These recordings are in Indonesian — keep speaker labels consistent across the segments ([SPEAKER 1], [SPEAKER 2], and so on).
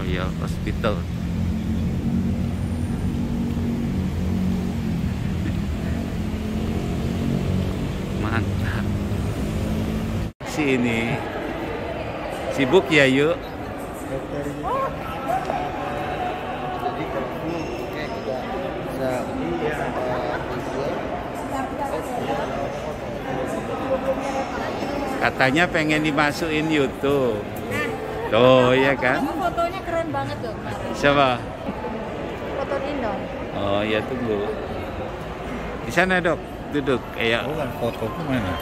[SPEAKER 1] Royal Hospital. Mantap. Sini sibuk ya yuk. Katanya pengen dimasukin YouTube. Tuh ya kan?
[SPEAKER 2] Fotonya keren banget tuh kemarin.
[SPEAKER 1] Siapa?
[SPEAKER 2] Foto Indo.
[SPEAKER 1] Oh ya, tunggu. Di sana dok, duduk. Kayak
[SPEAKER 3] bukan foto kemana?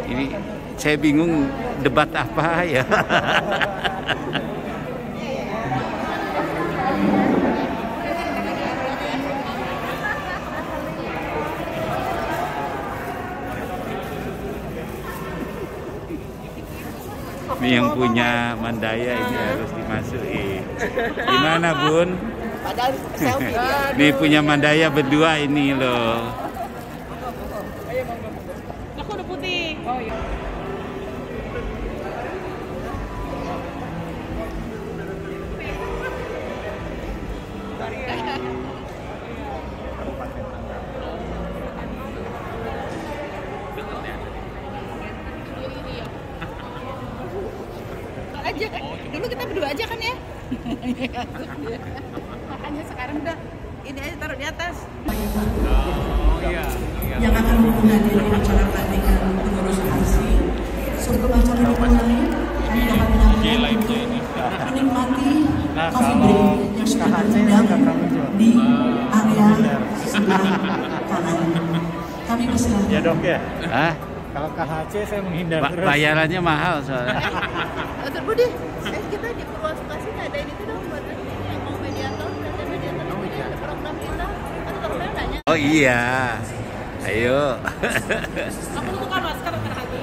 [SPEAKER 1] Ini saya bingung debat apa ya. Ini yang punya Mandaya ini harus dimasukin. Gimana Bun? Ini punya Mandaya berdua ini loh.
[SPEAKER 2] Aku udah putih. Oh iya. Aja. Dulu kita berdua aja kan ya? Makanya sekarang udah ini aja taruh di atas.
[SPEAKER 4] Oh iya. Yang akan menghadiri acara pelantikan pengurus ASI. Sebelum acara dimulai, kami dapat menikmati coffee break yang sudah berundang di area sebelah kanan. Kami bersilakan.
[SPEAKER 3] Ya dok ya.
[SPEAKER 1] Hah?
[SPEAKER 3] Kalau KHC saya menghindar terus.
[SPEAKER 1] Bayarannya mahal soalnya.
[SPEAKER 2] Dokter Budi, kita di Purwasukasi ada ini tuh dong buat yang mau mediator, ada mediator ada program kita, atau program nanya.
[SPEAKER 1] Oh iya. Ayo.
[SPEAKER 2] Aku buka masker terhati.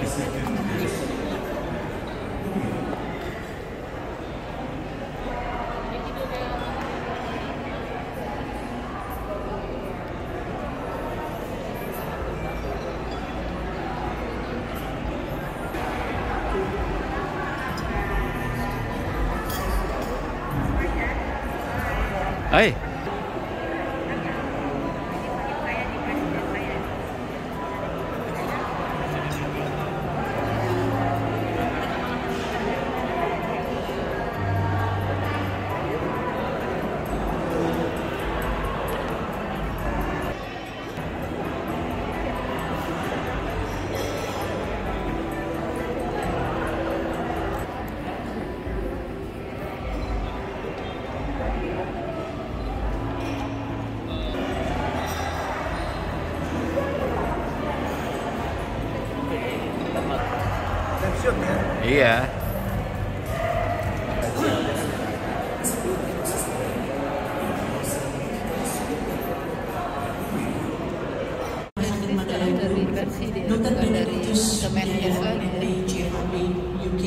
[SPEAKER 1] Hai. Iya.
[SPEAKER 4] Dr. Benedictus dari JHB UK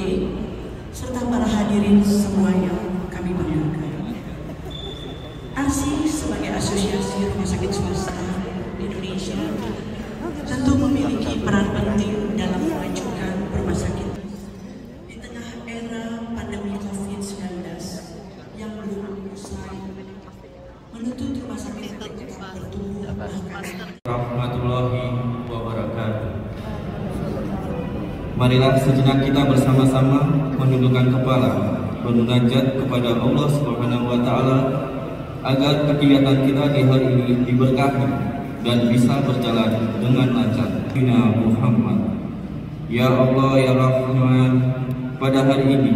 [SPEAKER 4] serta para hadirin semua yang kami banggakan. ASI sebagai asosiasi rumah sakit swasta di Indonesia tentu memiliki peran penting dalam memajukan rumah sakit di tengah era pandemi COVID-19 yang belum usai, menuntut rumah sakit tetap bertumbuh bahkan.
[SPEAKER 5] Warahmatullahi wabarakatuh. Marilah sejenak kita bersama-sama menundukkan kepala, bermunajat kepada Allah Subhanahu wa taala agar kegiatan kita di hari ini diberkahi dan bisa berjalan dengan lancar. Bina Muhammad. Ya Allah ya Rahman, pada hari ini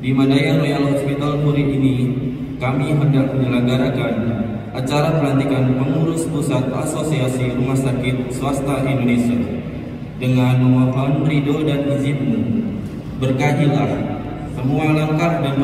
[SPEAKER 5] di Mandaya Royal Hospital Puri ini kami hendak menyelenggarakan acara pelantikan pengurus pusat Asosiasi Rumah Sakit Swasta Indonesia. Dengan memohon ridho dan izinmu, berkahilah semua langkah dan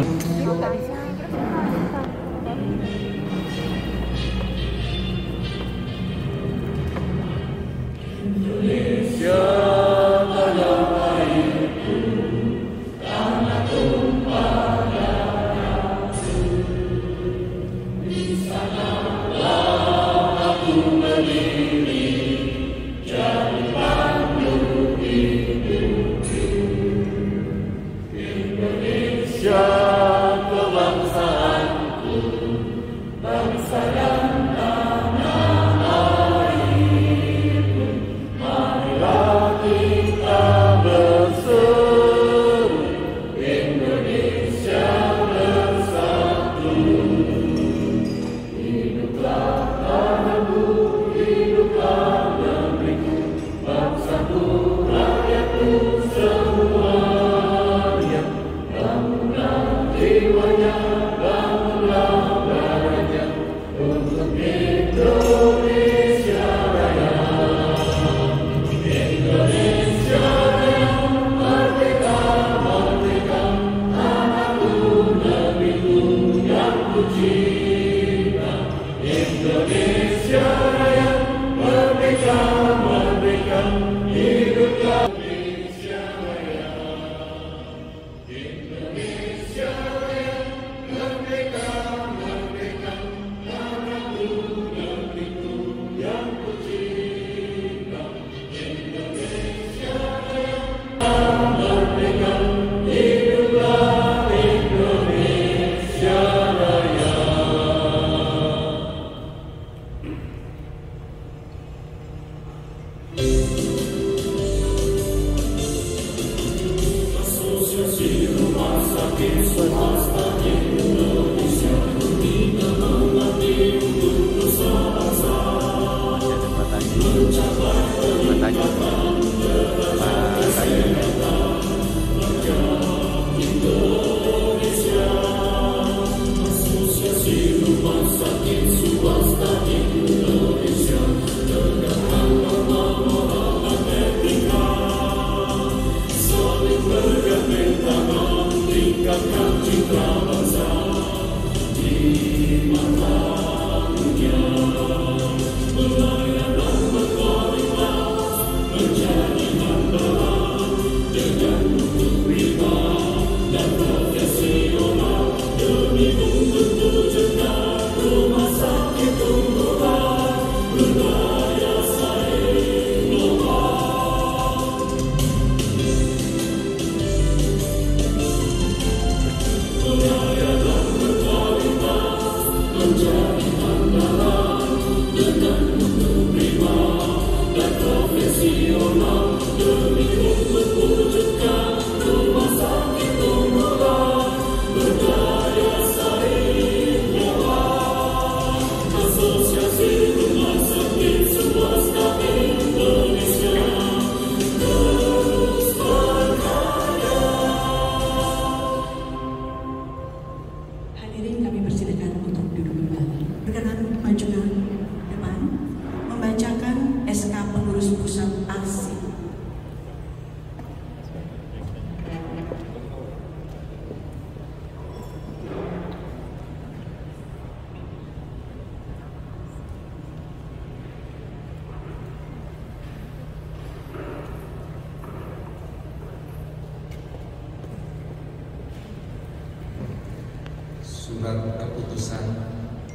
[SPEAKER 6] Surat keputusan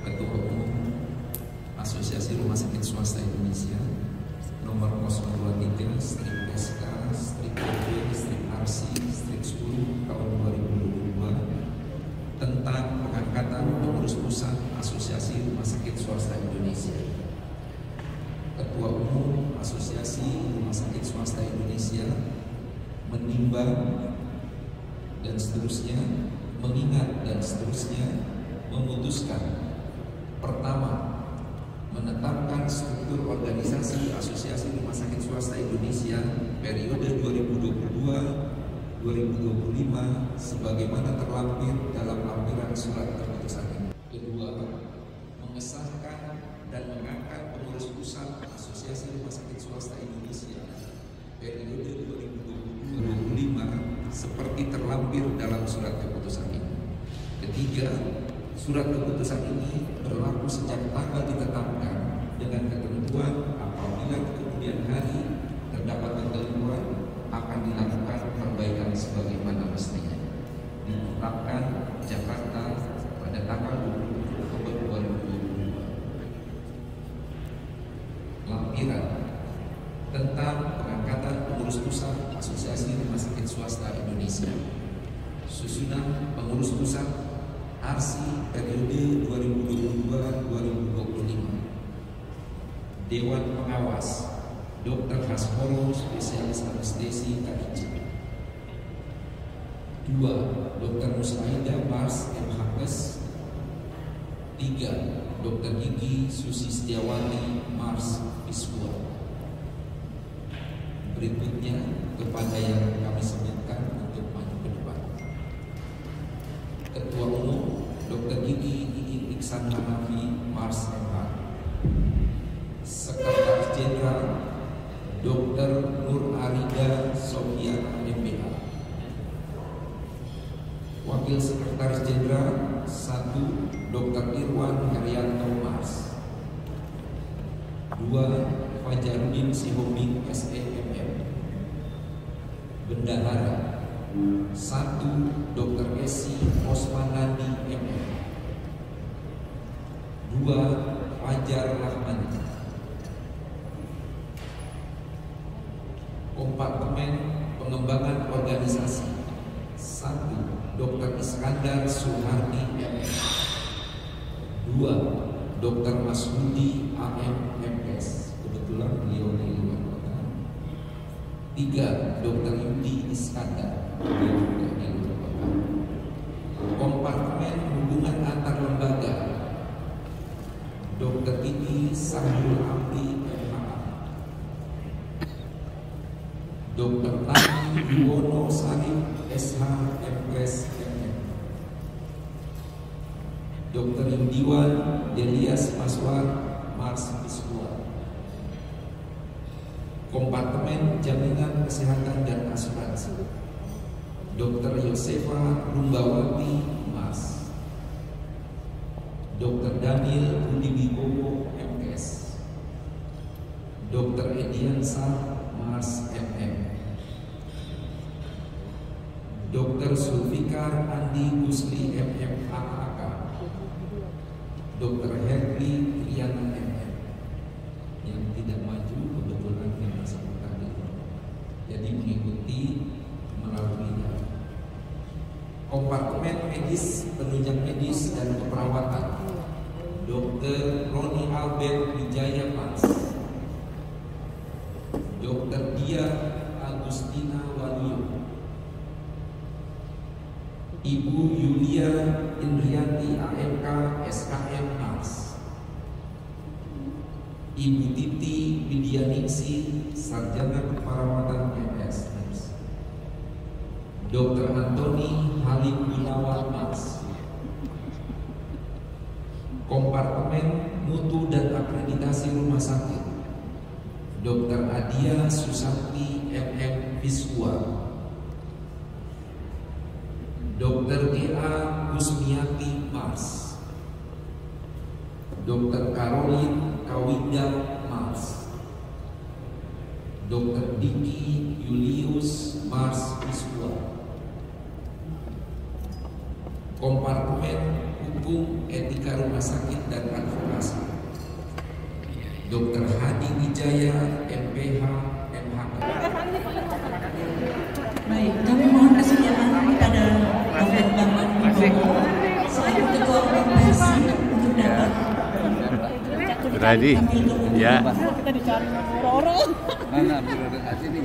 [SPEAKER 6] Ketua Umum Asosiasi Rumah Sakit Swasta Indonesia nomor 023-SK/PB/RC/10 tahun 2022 tentang pengangkatan pengurus pusat Asosiasi Rumah Sakit Swasta Indonesia. Ketua Umum Asosiasi Rumah Sakit Swasta Indonesia menimbang dan seterusnya, mengingat dan seterusnya, memutuskan: pertama, menetapkan struktur organisasi Asosiasi Rumah Sakit Swasta Indonesia periode 2022-2025 sebagaimana terlampir dalam lampiran surat keputusan ini. Kedua, mengesahkan dan mengangkat pengurus pusat Asosiasi Rumah Sakit Swasta Indonesia periode 2022-2025 seperti terlampir dalam surat keputusan ini. Ketiga, surat keputusan ini berlaku sejak tanggal ditetapkan dengan ketentuan apabila di kemudian hari terdapat ketentuan akan dilakukan perbaikan sebagaimana mestinya. Ditetapkan Jakarta pada tanggal 27 Oktober 2022. lampiran tentang pengangkatan pengurus pusat Asosiasi Rumah Sakit Swasta Indonesia. Susunan pengurus pusat ARSI periode 2022-2025. Dewan Pengawas Dr. Hasmoro, spesialis anestesi KIC. 2. Dr. Musaidah Mars MHS. 3. Dr. Gigi Susi Setiawati Mars Viswa. Berikutnya kepada yang kami sebutkan untuk maju ke depan. Ketua Umum Dr. Gigi Iksan Hanafi Mars MH. Sekretaris Jenderal Dr. Nur Arida Sofia MPH. Wakil Sekretaris Jenderal 1. Dr. Irwan Herianto Mars. 2. Fajarudin Sihobing SEMM. Bendahara 1. Dr. Esi Osmanandi MM. 2. Fajar Rahmani. Kompartemen Pengembangan Organisasi 1. Dr. Iskandar Suhardi MM. 2. Dr. Masudi AM MS. Kebetulan beliau di luar kota. 3. Dr. Yudi Iskandar. Beliau juga di luar kota. Kompartemen Hubungan Antar Lembaga Dr. Titi Sahrul Amri MH. Dr. Tani Wono Sarif SH MPres MM. Dr. Indiwan Delias Maswar Mars Viswa. Kompartemen Jaminan Kesehatan dan Asuransi Dr. Yosefa Rumbawati Mars. Dr. Daniel Budi Wibowo MKes. Dr. Ediansa Mars MM. Dr. Zulfikar Andi Gusli MM AAK. Dr. Henry Triana MM. Yang tidak maju kebetulan yang bersangkutan itu. Jadi mengikuti melalui kompartemen medis, penunjang medis dan keperawatan Dr. Roni Albert Wijaya Mas. Dr. Dia Agustina Walio. Ibu Yulia Indrianti AMK SKM Mars. Ibu Titi Widianingsi Sarjana Keperawatan MS. Dr. Antoni Halim Gunawan Mars. Kompartemen Mutu dan Akreditasi Rumah Sakit Dr. Adia Susanti MM Viswa. Dr. G.A. Gusmiati Mars. Dr. Caroline Kawinda Mars. Dr. Diki Julius Mars Viswa. Kompartemen Hukum Etika Rumah Sakit dan Advokasi Dr. Hadi Wijaya MPH MHK.
[SPEAKER 4] Baik, kami mohon kesediaan kepada Dr. Bambang Wibowo selaku Ketua Umum PSI untuk dapat
[SPEAKER 1] Ready? Ya.
[SPEAKER 2] Kita dicari orang-orang.
[SPEAKER 1] Mana Bro Haji ini?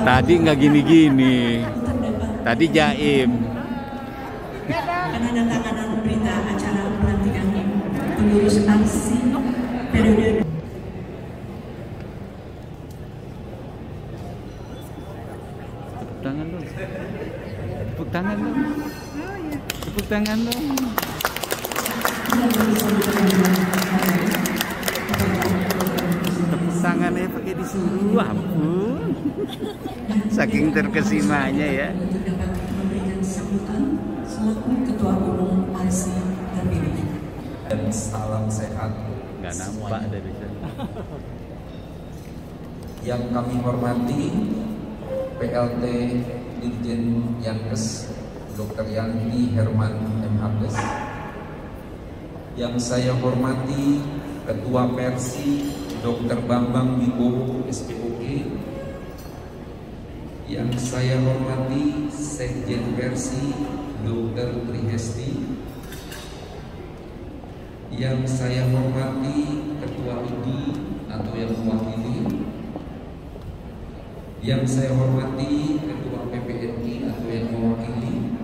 [SPEAKER 1] Tadi nggak gini-gini. Tadi jaim.
[SPEAKER 4] Penandatanganan berita acara pelantikan pengurus ARSI periode.
[SPEAKER 1] Tangan dong. Tepuk tangan dong. Tepuk tangan dong. Tepuk tangannya pakai disuruh, ampun. Saking terkesimanya ya.
[SPEAKER 4] Untuk dapat memberikan sambutan selaku Ketua Umum ARSI terpilih.
[SPEAKER 6] Dan salam sehat.
[SPEAKER 1] Nggak nampak dari sana.
[SPEAKER 6] Yang kami hormati PLT Dirjen Yankes Dr. Yanti Herman MHS, Yang saya hormati Ketua Persi Dr. Bambang Wibowo SPOK, yang saya hormati Sekjen Persi Dr. Trihesti, yang saya hormati Ketua IDI atau yang mewakili, yang saya hormati Ketua PPNI atau yang mewakili,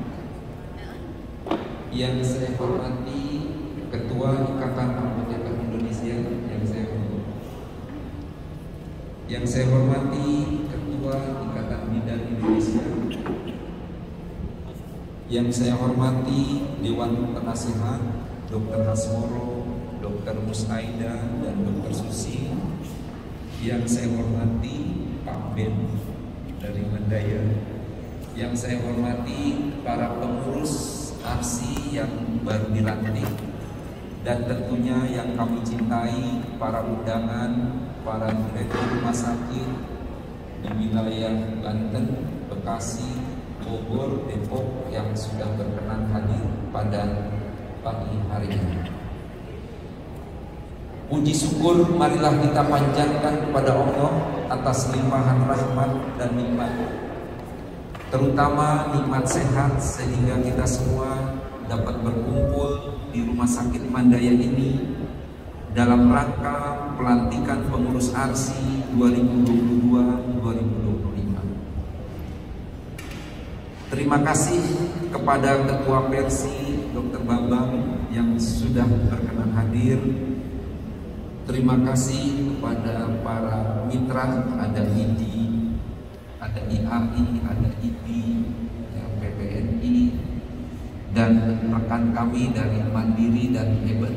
[SPEAKER 6] yang saya hormati Ketua Ikatan Apoteker Indonesia, yang saya hormati Ketua Ikatan Bidan Indonesia, yang saya hormati Dewan Penasehat Dr. Hasmoro, Dr. Musaida, dan Dr. Susi, yang saya hormati Pak Ben dari Mandaya, yang saya hormati para pengurus ARSI yang baru dilantik, dan tentunya yang kami cintai para undangan, para direktur rumah sakit di wilayah Banten, Bekasi, Bogor, Depok yang sudah berkenan hadir pada pagi hari ini. Puji syukur marilah kita panjatkan kepada Allah atas limpahan rahmat dan nikmat, terutama nikmat sehat, sehingga kita semua dapat berkumpul di Rumah Sakit Mandaya ini dalam rangka pelantikan pengurus ARSI 2022-2025. Terima kasih kepada Ketua Persi Dr. Bambang yang sudah berkenan hadir. Terima kasih kepada para mitra, ada IDI, ada IAI, ada IPI, ya, PPNI, dan rekan kami dari Mandiri dan Hebat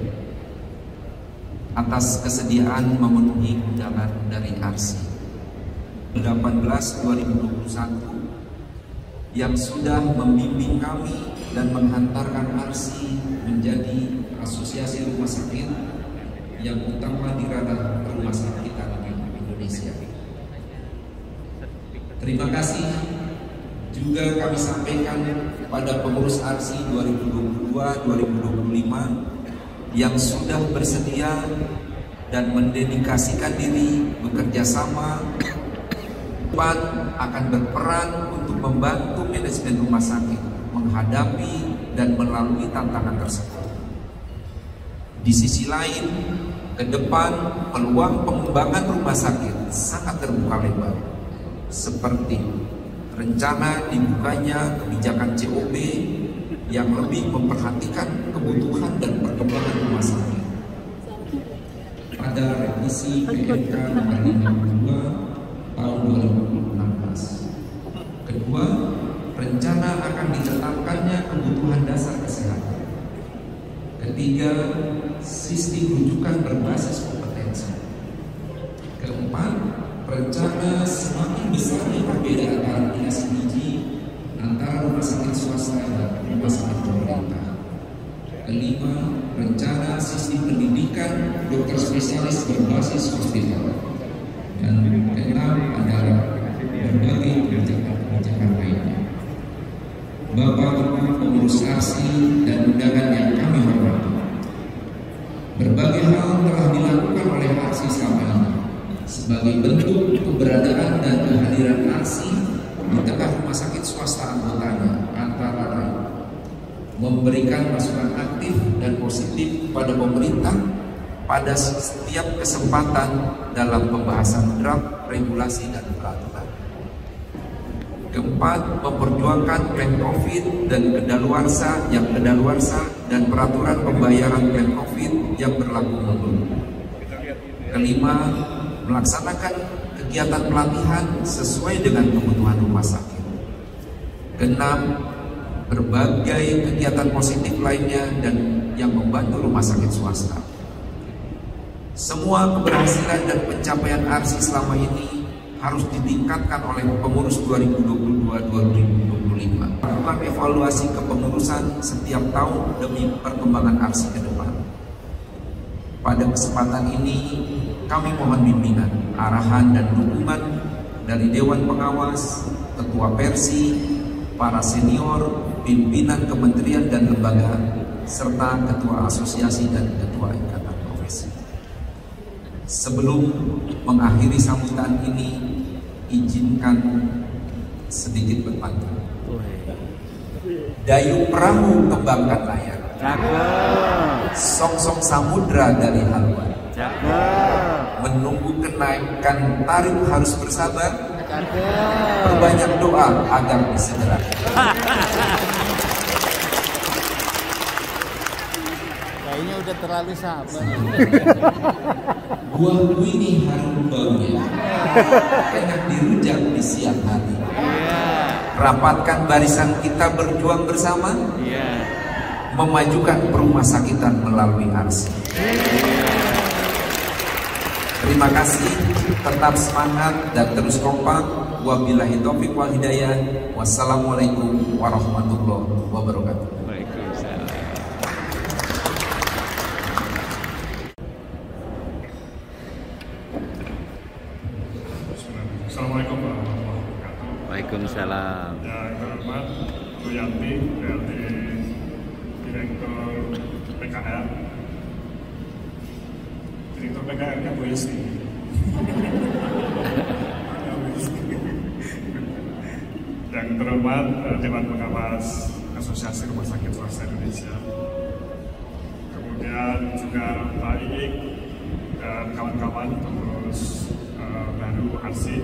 [SPEAKER 6] atas kesediaan memenuhi undangan dari ARSI 18/2021 yang sudah membimbing kami dan menghantarkan ARSI menjadi asosiasi rumah sakit yang utama di ranah rumah sakit Indonesia. Terima kasih juga kami sampaikan pada pengurus ARSI 2022-2025 yang sudah bersedia dan mendedikasikan diri bekerja sama akan berperan untuk membantu manajemen rumah sakit menghadapi dan melalui tantangan tersebut. Di sisi lain, ke depan peluang pengembangan rumah sakit sangat terbuka lebar, seperti rencana dibukanya kebijakan COP yang lebih memperhatikan kebutuhan dan perkembangan rumah sakit. Pada revisi PMK nomor 52 tahun 2016. Kedua, rencana akan ditetapkannya kebutuhan dasar kesehatan. Ketiga, sistem rujukan berbasis kompetensi. Keempat, rencana semakin besarnya perbedaan alokasi gizi antara rumah sakit swasta dan rumah sakit pemerintah. Kelima, rencana sistem pendidikan dokter spesialis berbasis hospital. Dan keenam adalah berbagai kebijakan lainnya. Bapak pengurus ARSI dan undangan yang kami hormati, berbagai hal telah dilakukan oleh ARSI selama ini sebagai bentuk keberadaan dan kehadiran ARSI di tengah rumah sakit swasta anggotanya, antara lain memberikan masukan aktif dan positif pada pemerintah pada setiap kesempatan dalam pembahasan draft regulasi dan peraturan. Keempat, memperjuangkan klaim COVID dan kedaluarsa dan peraturan pembayaran klaim COVID yang berlaku mundur. Kelima, melaksanakan kegiatan pelatihan sesuai dengan kebutuhan rumah sakit. Keenam, berbagai kegiatan positif lainnya dan yang membantu rumah sakit swasta. Semua keberhasilan dan pencapaian ARSI selama ini harus ditingkatkan oleh pengurus 2022-2025. Melakukan evaluasi kepengurusan setiap tahun demi perkembangan ARSI ke depan. Pada kesempatan ini, kami mohon bimbingan, arahan, dan dukungan dari Dewan Pengawas, Ketua Persi, para senior, pimpinan kementerian dan lembaga, serta Ketua Asosiasi dan Ketua Ikatan Profesi. Sebelum mengakhiri sambutan ini, izinkan sedikit berpantun. Dayung perahu kembangkan layar, songsong samudra dari haluan, menunggu kenaikan tarif harus bersabar, perbanyak doa agar disegerakan.
[SPEAKER 3] Kayaknya udah terlalu sabar.
[SPEAKER 6] Buah ini harum baunya, enak dirujak di siang hari. Rapatkan barisan kita berjuang bersama, memajukan perumasakitan melalui ARSI. Terima kasih, tetap semangat dan terus kompak. Wabillahi taufiq wal hidayah. Wassalamualaikum warahmatullahi wabarakatuh.
[SPEAKER 7] Assalamualaikum warahmatullahi wabarakatuh.
[SPEAKER 1] Waalaikumsalam.
[SPEAKER 7] Yang terhormat Bu Yanti, PLT Direktur PKR. Direktur PKR-nya Bu Yesi. Yang terhormat Dewan Pengawas Asosiasi Rumah Sakit Swasta Indonesia. Kemudian juga Pak Iik dan kawan-kawan pengurus baru ARSI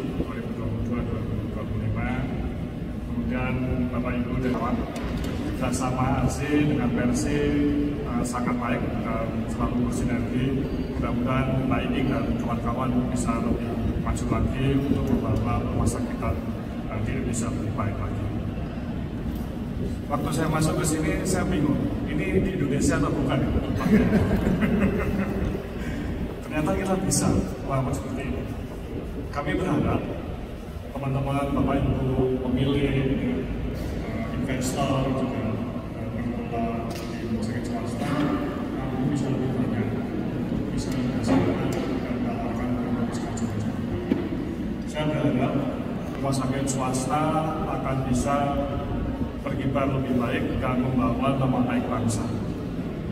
[SPEAKER 7] 2022-2025. Kemudian Bapak Ibu dan kawan, bersama ARSI dengan versi sangat baik dan selalu bersinergi. Mudah-mudahan Pak Iik dan kawan-kawan bisa lebih maju lagi untuk membawa rumah sakit di Indonesia lebih baik lagi. Waktu saya masuk ke sini, saya bingung. Ini di Indonesia atau bukan? Ternyata kita bisa lama seperti ini. Kami berharap teman-teman, Bapak Ibu, pemilih, investor, juga pengelola di rumah sakit swasta, kamu bisa lebih banyak, bisa menghasilkan dan menawarkan produk macam-macam. Saya berharap rumah sakit swasta akan bisa berkibar lebih baik dan membawa nama baik bangsa.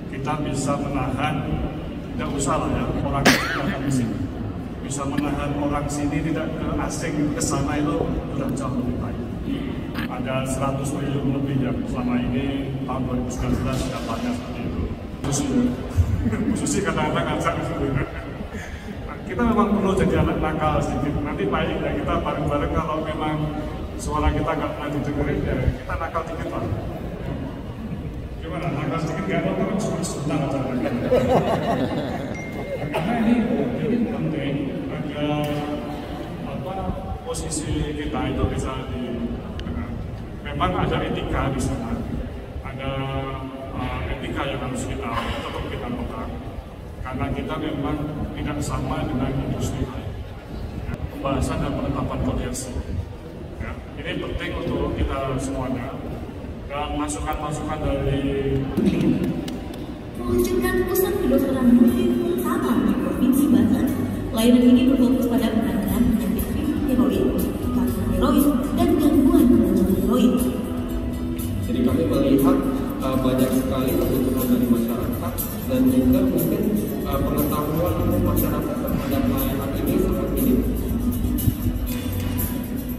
[SPEAKER 7] Kita bisa menahan, tidak usah lah ya, orang kita di sini. Bisa menahan orang sini tidak ke asing ke sana itu sudah jauh lebih baik. Ada 100 triliun lebih yang selama ini tahun 2019 dapatnya seperti itu. Khususnya kadang-kadang ngajak kita memang perlu jadi anak nakal sedikit. Nanti baik ya kita bareng-bareng kalau memang suara kita nggak pernah didengerin ya kita nakal dikit lah. Gimana? Nakal sedikit nggak ada orang sebentar aja. Karena ini penting agar posisi kita itu bisa memang ada etika di sana, ada etika yang harus kita tetap kita pegang karena kita memang tidak sama dengan industri lain. Pembahasan dan penetapan kode etik ini penting untuk kita semuanya dan masukan-masukan dari
[SPEAKER 4] mewujudkan pusat kedokteran multi pertama di Provinsi Banten. Layanan ini berfokus pada penanganan penyakit tiroid, kanker tiroid, dan gangguan kelenjar tiroid.
[SPEAKER 5] Jadi kami melihat banyak sekali kebutuhan dari masyarakat dan juga mungkin pengetahuan masyarakat terhadap layanan ini sangat minim.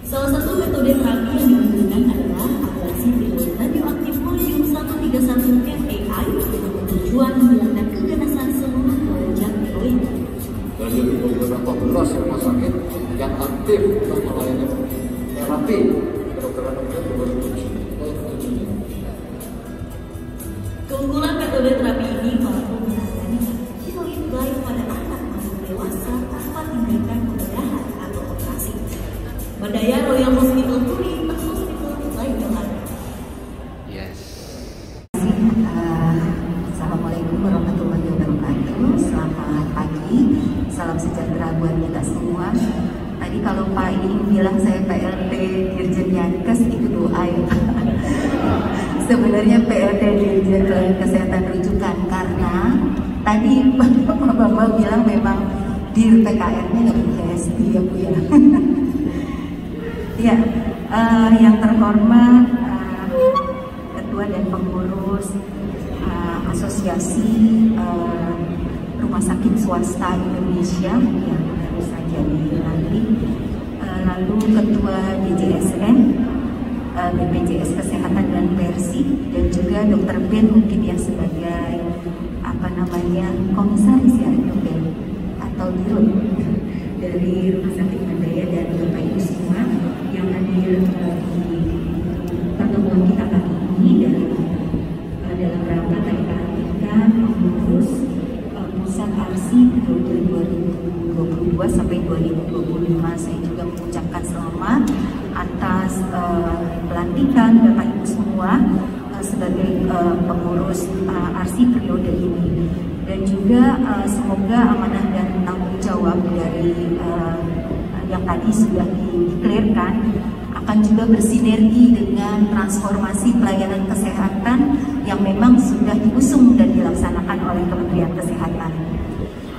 [SPEAKER 4] Salah satu metode terapi yang digunakan adalah ablasi tiroid radioaktif Polonium 131 FAI dengan tujuan menghilangkan keganasan seluruh kelenjar tiroid.
[SPEAKER 8] Dari beberapa belas rumah sakit yang aktif untuk melayani terapi kedokteran umum 2007.
[SPEAKER 4] Keunggulan metode terapi ini mampu menangani tiroid baik pada anak maupun dewasa tanpa tindakan pembedahan atau operasi. Mandaya Royal Hospital Turi, Hospital lain Johan.
[SPEAKER 1] Yes.
[SPEAKER 9] Assalamualaikum warahmatullahi wabarakatuh. Selamat pagi, salam sejahtera buat kita semua. Tadi kalau Pak Iing bilang saya PLT Dirjen Yankes itu doa ya. Sebenarnya PLT Dirjen Kesehatan Rujukan karena tadi Pak Bambang bilang memang Dir PKR-nya nggak punya SD ya Bu ya. Ya, yang terhormat Ketua dan Pengurus Asosiasi Rumah Sakit Swasta Indonesia yang baru saja dilantik, lalu Ketua DJSN, BPJS Kesehatan dan Persi, dan juga Dr. Ben mungkin yang sebagai komisaris ya, Ben atau dirut dari Rumah Sakit Mandaya, dan Bapak Ibu semua yang hadir di pertemuan kita kali ini dalam rangka tarekat kita mengurus pusat ARSI periode 2022 sampai 2025. Saya juga mengucapkan selamat atas pelantikan Bapak Ibu semua sebagai pengurus ARSI periode ini, dan juga semoga amanah dan tanggung jawab dari yang tadi sudah dideklarasikan akan juga bersinergi dengan transformasi pelayanan kesehatan yang memang sudah diusung dan dilaksanakan oleh Kementerian Kesehatan.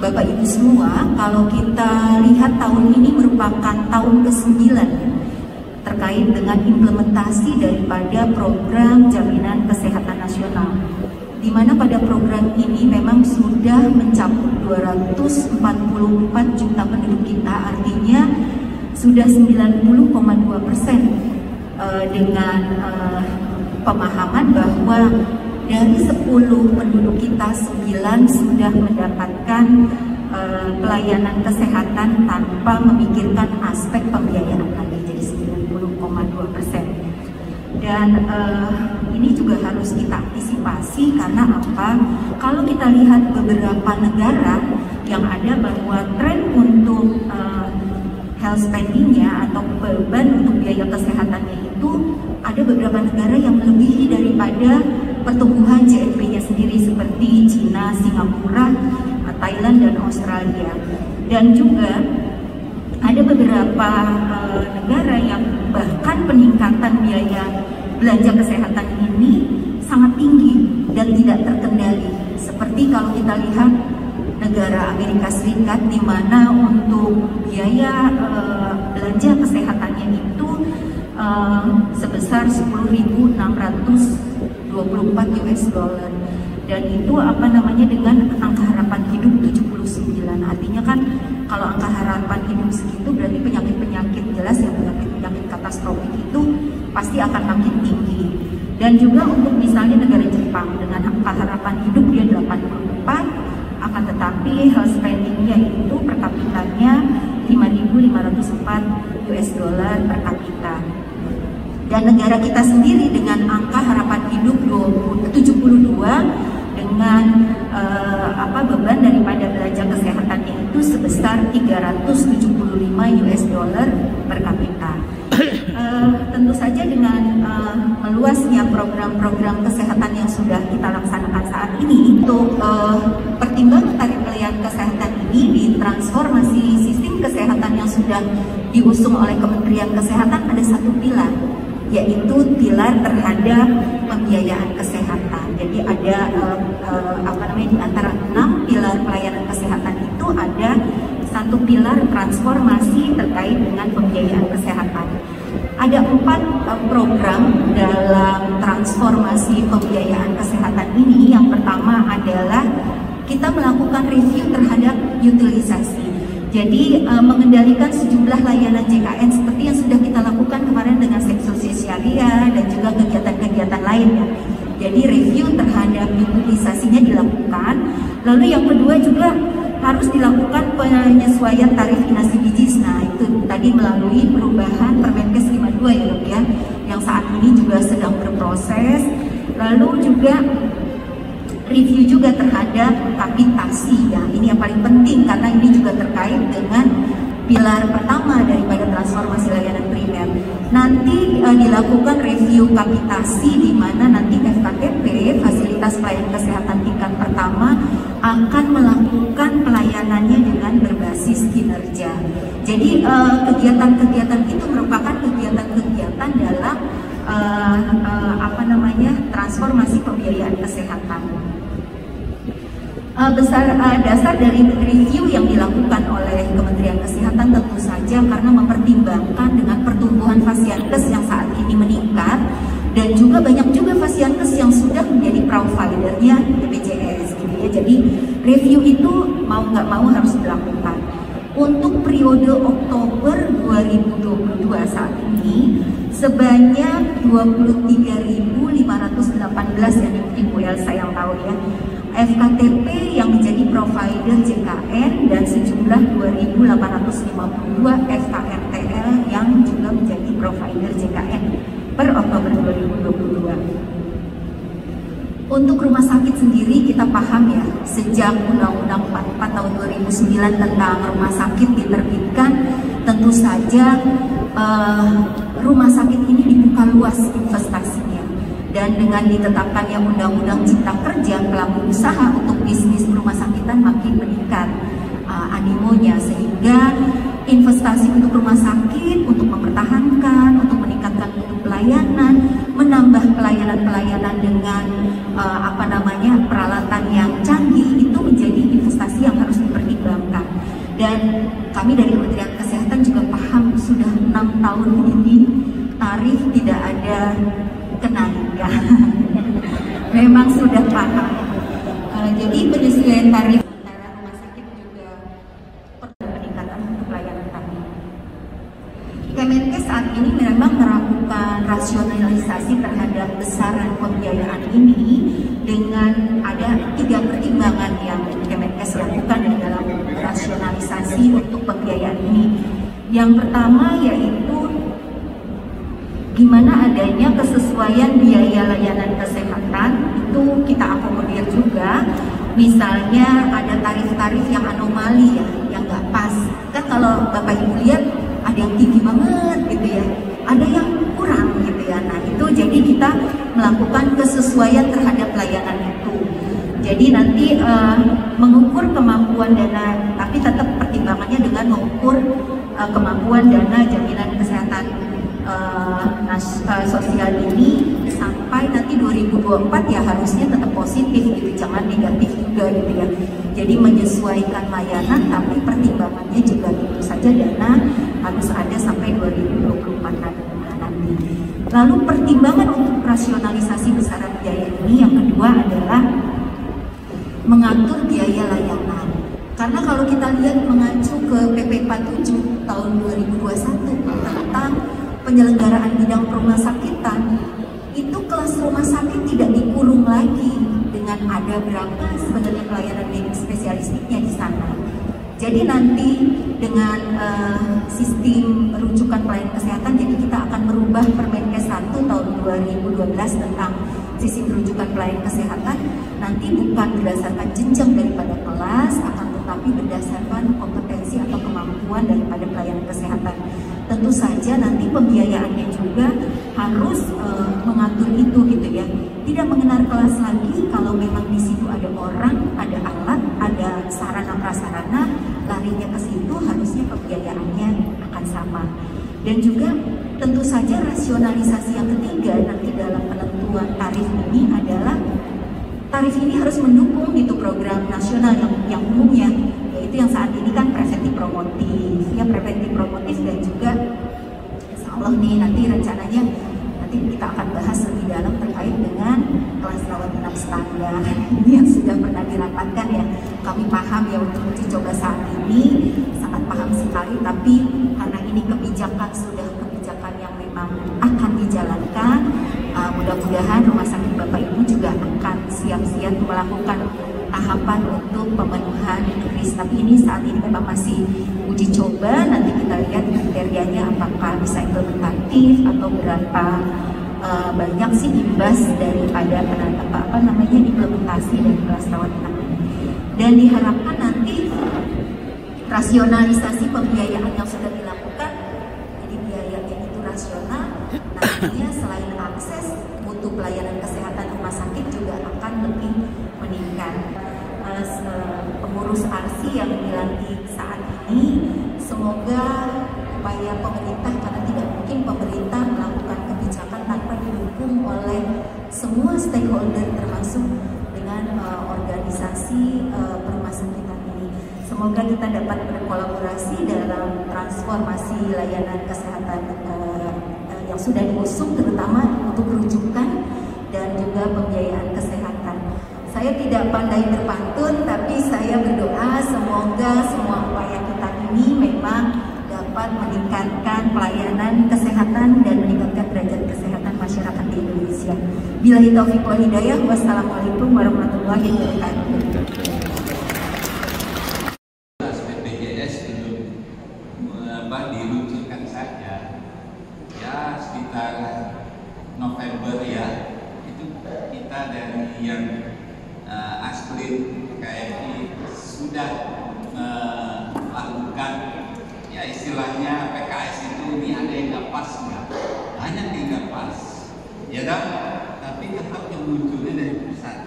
[SPEAKER 9] Bapak Ibu semua, kalau kita lihat tahun ini merupakan tahun ke-9 terkait dengan implementasi daripada program Jaminan Kesehatan Nasional, di mana pada program ini memang sudah mencakup 244 juta penduduk kita, artinya sudah 90,2% dengan pemahaman bahwa dari 10 penduduk kita 9 sudah mendapatkan pelayanan kesehatan tanpa memikirkan aspek pembiayaan lagi, jadi 90,2%. Dan ini juga harus kita antisipasi karena apa? Kalau kita lihat beberapa negara yang ada bahwa tren untuk health spending-nya atau beban untuk biaya kesehatannya itu ada beberapa negara yang melebihi daripada pertumbuhan GDP-nya sendiri seperti Cina, Singapura, Thailand, dan Australia. Dan juga ada beberapa negara yang bahkan peningkatan biaya belanja kesehatan ini sangat tinggi dan tidak terkendali. Seperti kalau kita lihat negara Amerika Serikat, di mana untuk biaya belanja kesehatannya itu sebesar 10.624 US dollar, dan itu dengan angka harapan hidup 79. Artinya kan kalau angka harapan hidup segitu berarti penyakit-penyakit jelas ya, penyakit-penyakit katastrofik itu pasti akan makin tinggi. Dan juga untuk misalnya negara Jepang dengan angka harapan hidup dia 84, akan tetapi health spending-nya itu per kapitanya 5.504 US dollar per kapita. Dan negara kita sendiri dengan angka harapan hidup 72 dengan beban daripada belanja kesehatannya itu sebesar 375 US dollar per kapita. Tentu saja dengan meluasnya program-program kesehatan yang sudah kita laksanakan saat ini, untuk pertimbangan tarif pelayanan kesehatan ini di transformasi sistem kesehatan yang sudah diusung oleh Kementerian Kesehatan ada satu pilar, yaitu pilar terhadap pembiayaan kesehatan. Jadi ada di antara 6 pilar pelayanan kesehatan itu ada satu pilar transformasi terkait dengan pembiayaan kesehatan. Ada 4 program dalam transformasi pembiayaan kesehatan ini. Yang pertama adalah kita melakukan review terhadap utilisasi. Jadi mengendalikan sejumlah layanan JKN seperti yang sudah kita lakukan kemarin dengan Seksualitas Syariah dan juga kegiatan-kegiatan lainnya. Jadi review terhadap utilisasinya dilakukan. Lalu yang kedua juga harus dilakukan penyesuaian tarif inasi bijis. Nah itu tadi melalui perubahan Permenkes 52 ya dok ya, yang saat ini juga sedang berproses. Lalu juga review juga terhadap kapitasi ya, ini yang paling penting karena ini juga terkait dengan pilar pertama daripada transformasi layanan primer. Nanti dilakukan review kapitasi di mana nanti FKTP, fasilitas pelayanan kesehatan tingkat pertama, akan melakukan pelayanannya dengan berbasis kinerja. Jadi kegiatan-kegiatan itu merupakan kegiatan-kegiatan dalam transformasi pembiayaan kesehatan. Dasar dari review yang dilakukan oleh Kementerian Kesehatan tentu saja karena mempertimbangkan dengan pertumbuhan fasiankes yang saat ini meningkat, dan juga banyak juga fasiankes yang sudah menjadi providernya BPJS. Jadi review itu mau nggak mau harus dilakukan. Untuk periode Oktober 2022 saat ini sebanyak 23.518 ya, mungkin Bu Elsa yang tahu ya, FKTP yang menjadi provider JKN dan sejumlah 2.852 FKRTL yang juga menjadi provider JKN per Oktober 2022. Untuk rumah sakit sendiri kita paham ya, sejak Undang-Undang 44 tahun 2009 tentang rumah sakit diterbitkan, tentu saja rumah sakit ini dibuka luas investasinya. Dan dengan ditetapkannya Undang-Undang Cipta Kerja, pelaku usaha untuk bisnis rumah sakitan makin meningkat animonya, sehingga investasi untuk rumah sakit, untuk mempertahankan, untuk meningkatkan mutu pelayanan, menambah pelayanan-pelayanan dengan peralatan yang canggih, itu menjadi investasi yang harus dipertimbangkan. Dan kami dari Kementerian Kesehatan juga paham sudah 6 tahun ini tarif tidak ada kenaikan. Memang sudah paham. Jadi penyesuaian tarif antara rumah sakit juga peningkatan untuk pelayanan kami. Kemenkes saat ini memang melakukan rasionalisasi terhadap besaran pembiayaan ini dengan ada 3 pertimbangan yang Kemenkes lakukan di dalam rasionalisasi untuk pembiayaan ini. Yang pertama yaitu gimana adanya kesesuaian biaya layanan kesehatan itu kita akomodir juga. Misalnya ada tarif-tarif yang anomali ya, yang nggak pas. Kan kalau Bapak Ibu lihat ada yang tinggi banget gitu ya, ada yang kurang gitu ya. Nah itu jadi kita melakukan kesesuaian terhadap layanan itu. Jadi nanti mengukur kemampuan dana, tapi tetap pertimbangannya dengan mengukur kemampuan dana jaminan kesehatan sosial ini sampai nanti 2024 ya harusnya tetap positif gitu, jangan negatif juga gitu ya. Jadi menyesuaikan layanan tapi pertimbangannya juga tentu saja dana harus ada sampai 2024 nanti. Lalu pertimbangan untuk rasionalisasi besaran biaya ini yang kedua adalah mengatur biaya layanan. Karena kalau kita lihat mengacu ke PP 47 tahun 2021 tentang penyelenggaraan bidang rumah sakitan, itu kelas rumah sakit tidak dikurung lagi dengan ada berapa sebenarnya pelayanan medis spesialistiknya di sana. Jadi nanti dengan sistem rujukan pelayanan kesehatan, jadi kita akan merubah Permenkes 1 tahun 2012 tentang sistem rujukan pelayanan kesehatan, nanti bukan berdasarkan jenjang daripada kelas, akan tetapi berdasarkan kompetensi atau kemampuan daripada pelayanan kesehatan. Tentu saja nanti pembiayaannya juga harus mengatur itu gitu ya. Tidak mengenal kelas lagi, kalau memang di situ ada orang, ada alat, ada sarana prasarana, larinya ke situ harusnya pembiayaannya akan sama. Dan juga tentu saja rasionalisasi yang ketiga nanti dalam penentuan tarif ini adalah tarif ini harus mendukung gitu program nasional yang umumnya, yaitu yang saat ini kan preventif promotif dan juga insya Allah nih nanti rencananya nanti kita akan bahas lebih dalam terkait dengan kelas rawat inap standar ini yang sudah pernah dirapatkan ya. Kami paham ya untuk uji coba saat ini sangat paham sekali, tapi karena ini kebijakan yang memang akan dijalankan, mudah-mudahan rumah sakit Bapak Ibu juga akan siap-siap melakukan tahapan untuk pemenuhan kris. Tapi ini saat ini memang masih uji coba, nanti kita lihat kriterianya apakah bisa implementatif atau berapa banyak sih imbas daripada implementasi dari kelas rawat inap ini. Dan diharapkan nanti rasionalisasi pembiayaan yang sudah dilakukan, jadi biayanya itu rasional, nantinya selain akses mutu pelayanan kesehatan rumah sakit juga akan lebih meningkat. Pengurus ARSI yang dilantik saat ini, semoga upaya pemerintah, karena tidak mungkin pemerintah melakukan kebijakan tanpa didukung oleh semua stakeholder termasuk dengan organisasi rumah sakitan ini. Semoga kita dapat berkolaborasi dalam transformasi layanan kesehatan yang sudah diusung, terutama untuk rujukan dan juga pembiayaan kesehatan. Saya Saya tidak pandai berpantun, tapi saya berdoa semoga semua upaya kita ini memang dapat meningkatkan pelayanan kesehatan dan meningkatkan derajat kesehatan masyarakat di Indonesia. Billahi taufiq wal hidayah. Wassalamualaikum warahmatullahi wabarakatuh.
[SPEAKER 1] BPJS itu diluncurkan saja ya sekitar November ya, itu kita dari yang Asprin KFI sudah melakukan ya istilahnya PKS itu ini ada yang nggak pas nggak, banyak yang nggak pas ya kan, tapi tetap yang munculnya dari pusat.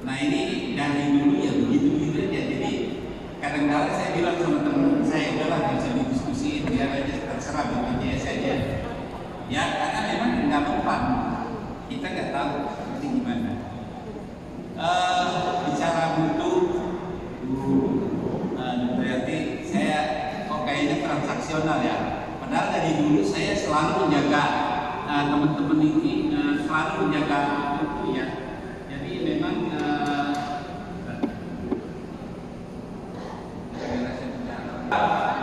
[SPEAKER 1] Nah ini dari dulu ya begitu aja, jadi kadang-kadang saya bilang sama teman saya udahlah nggak usah didiskusiin, biar aja terserah BPJS saja ya, karena memang nggak mempan, kita nggak tahu seperti gimana. Bicara mutu berarti saya kok kayaknya transaksional ya, padahal dari dulu saya selalu menjaga teman-teman ini selalu menjaga mutu ya, jadi memang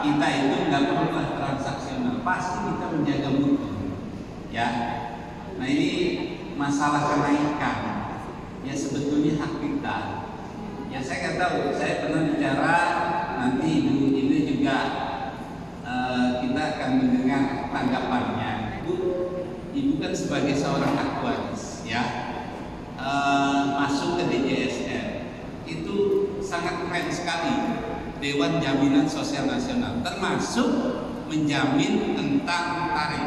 [SPEAKER 1] kita itu nggak perlulah transaksional, pasti kita menjaga mutu ya. Nah ini masalah kenaikan ya sebetulnya hak kita ya, saya nggak tahu, saya pernah bicara nanti ini juga kita akan mendengar tanggapannya. Ibu kan sebagai seorang aktuaris ya, masuk ke DJSN itu sangat keren sekali, Dewan Jaminan Sosial Nasional, termasuk menjamin tentang tarif.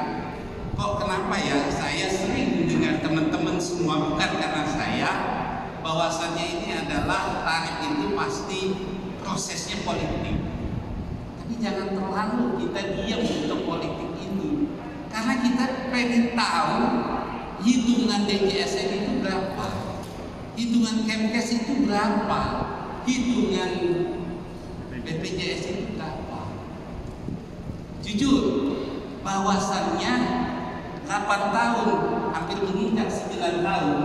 [SPEAKER 1] Kok kenapa ya saya sering mendengar teman-teman semua, bukan karena saya, bahwasannya ini adalah tarif itu pasti prosesnya politik. Tapi jangan terlalu kita diam untuk politik ini, karena kita pengen tahu hitungan DJSN itu berapa, hitungan Kemkes itu berapa, hitungan BPJS itu berapa. Jujur bahwasannya 8 tahun hampir menginjak 9 tahun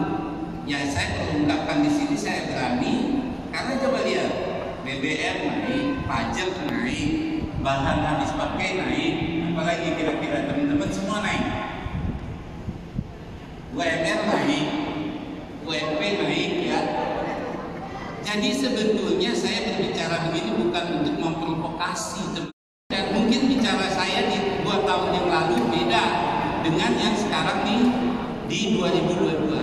[SPEAKER 1] ya, saya perlu ungkapkan di sini, saya berani karena coba lihat BBM naik, pajak naik, bahan habis pakai naik, apalagi kira-kira teman-teman semua naik, UMR naik, UMP naik ya. Jadi sebetulnya saya berbicara begini bukan untuk memprovokasi, dan mungkin bicara saya di 2 tahun yang lalu beda dengan yang sekarang nih di 2022.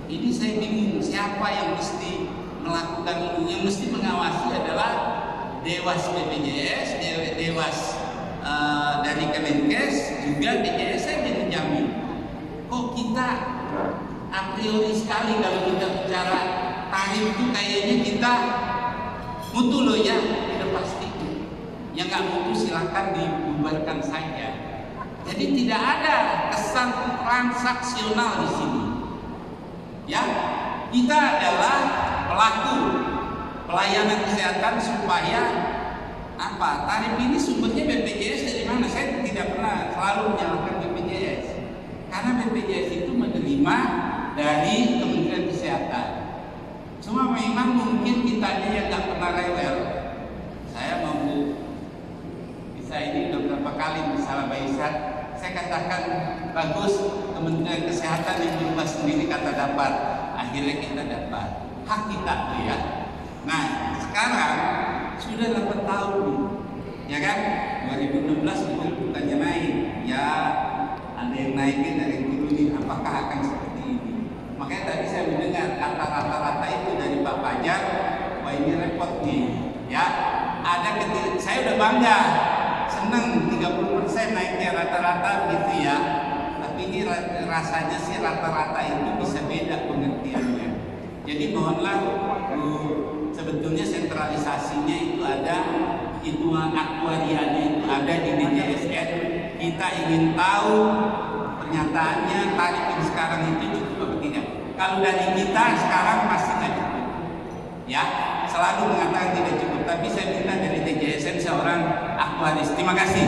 [SPEAKER 1] Ini saya bingung siapa yang mesti melakukan ini, yang mesti mengawasi adalah Dewas BPJS, Dewas dari Kemenkes, juga DJS saya dijamin. Kok kita a priori sekali kalau kita bicara tarif itu kayaknya kita mutu loh ya, udah pasti. Yang nggak mutu silakan dibubarkan saja. Jadi tidak ada kesan transaksional di sini. Ya, kita adalah pelaku pelayanan kesehatan supaya apa? Tarif ini sumbernya BPJS dari mana? Saya tidak pernah selalu menyalahkan BPJS, karena BPJS itu menerima dari Kementerian Kesehatan. Cuma memang mungkin kitanya yang nggak pernah rewel. Saya mau bisa ini udah berapa kali misalnya Pak Isan, saya katakan bagus Kementerian Kesehatan yang berubah sendiri kata dapat, akhirnya kita dapat hak kita tuh ya. Nah sekarang sudah 8 tahun ya kan, 2016 betul bukannya naik ya, ada yang naikin, ada yang turunin, apakah akan seperti ini? Makanya tadi saya mendengar kata rata-rata itu dari Pak Fajar, wah ini repot nih ya, ada saya udah bangga, seneng 30% naiknya rata-rata gitu ya, tapi ini rasanya sih rata-rata itu bisa beda pengertiannya. Jadi mohonlah sebetulnya sentralisasinya itu ada, hitungan aktuarianya itu ada di DJSN. Kita ingin tahu pernyataannya tarif yang sekarang itu cukup atau tidak. Kalau dari kita sekarang pasti nggak cukup ya, selalu mengatakan tidak cukup, tapi saya minta dari DJSN seorang aktuaris. Terima kasih.